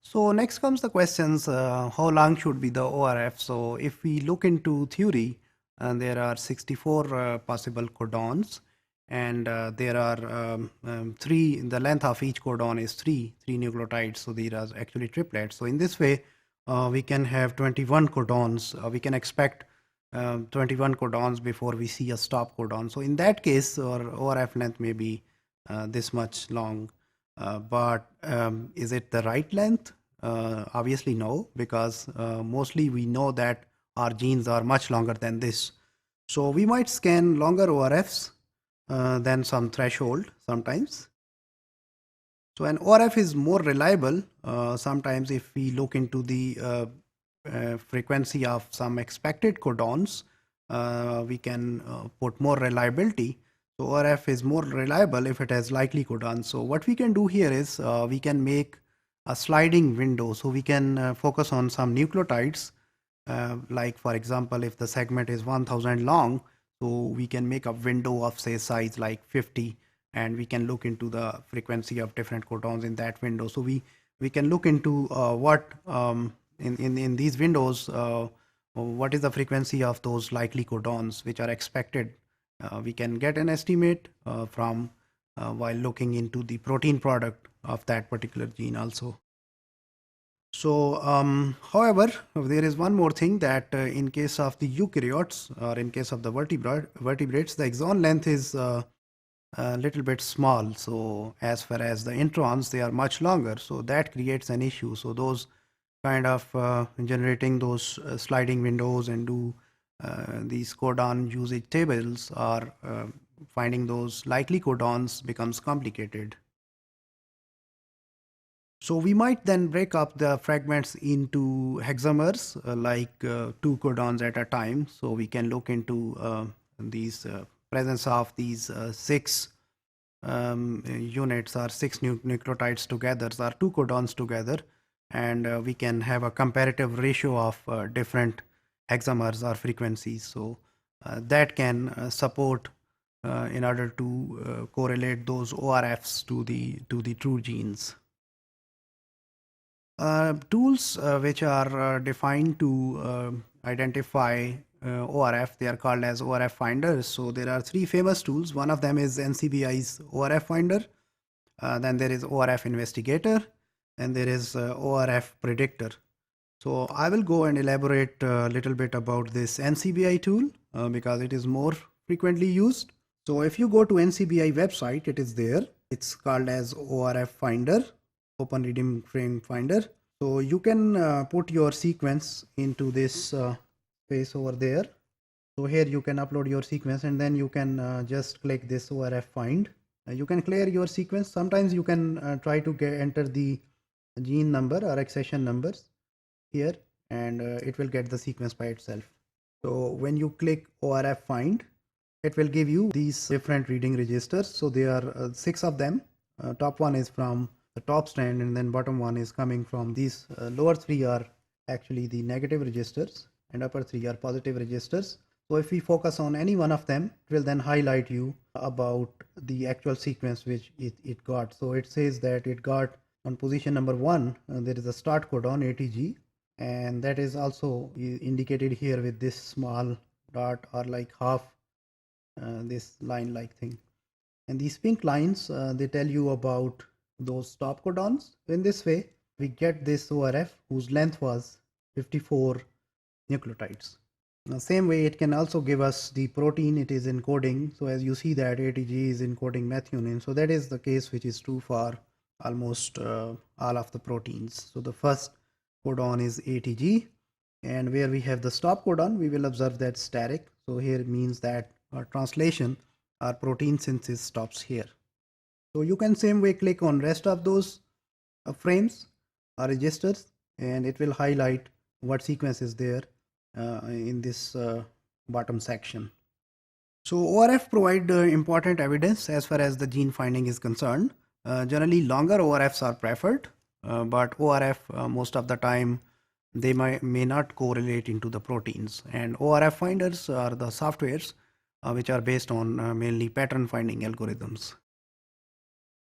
So next comes the questions, how long should be the ORF? So if we look into theory, there are 64 possible codons, and there are three, the length of each codon is three nucleotides. So these are actually triplets. So in this way, we can have 21 codons. We can expect 21 codons before we see a stop codon. So in that case, our ORF length may be this much long. But is it the right length? Obviously no, because mostly we know that our genes are much longer than this. So we might scan longer ORFs than some threshold sometimes. So an ORF is more reliable sometimes if we look into the frequency of some expected codons, we can put more reliability. So ORF is more reliable if it has likely codons. So what we can do here is we can make a sliding window. So we can focus on some nucleotides, like for example, if the segment is 1000 long, so we can make a window of say size like 50, and we can look into the frequency of different codons in that window. So we can look into what in these windows, what is the frequency of those likely codons which are expected. We can get an estimate from while looking into the protein product of that particular gene also. So, however, there is one more thing that in case of the eukaryotes or in case of the vertebrates, the exon length is a little bit small. So as far as the introns, they are much longer. So that creates an issue. So those kind of generating those sliding windows and do these codon usage tables, or finding those likely codons becomes complicated. So we might then break up the fragments into hexamers, two codons at a time. So we can look into these presence of these six units or six nucleotides together, or two codons together, and we can have a comparative ratio of different hexamers or frequencies. So that can support in order to correlate those ORFs to the true genes. Tools which are defined to identify ORF, they are called as ORF Finders. So there are three famous tools. One of them is NCBI's ORF Finder. Then there is ORF Investigator, and there is ORF Predictor. So I will go and elaborate a little bit about this NCBI tool because it is more frequently used. So if you go to NCBI website, it is there. It's called as ORF Finder, Open Reading Frame Finder. So you can put your sequence into this space over there. So here you can upload your sequence, and then you can just click this ORF find. You can clear your sequence. Sometimes you can try to enter the gene number or accession numbers here, and it will get the sequence by itself. So when you click ORF find, it will give you these different reading registers. So there are 6 of them. Top one is from the top strand, and then bottom one is coming from these lower 3 are actually the negative registers, and upper 3 are positive registers. So if we focus on any one of them, it will then highlight you about the actual sequence which it got. So it says that it got on position number 1, there is a start codon ATG, and that is also indicated here with this small dot or like half this line like thing. And these pink lines, they tell you about those stop codons. In this way, we get this ORF whose length was 54 nucleotides. Now, same way, it can also give us the protein it is encoding. So as you see that ATG is encoding methionine. So that is the case which is true for almost all of the proteins. So the first codon is ATG, and where we have the stop codon, we will observe that static. So here it means that our translation, our protein synthesis stops here. So you can same way click on rest of those frames or registers, and it will highlight what sequence is there in this bottom section. So ORF provide important evidence as far as the gene finding is concerned. Generally longer ORFs are preferred, but ORF most of the time they may not correlate into the proteins, and ORF finders are the softwares which are based on mainly pattern finding algorithms.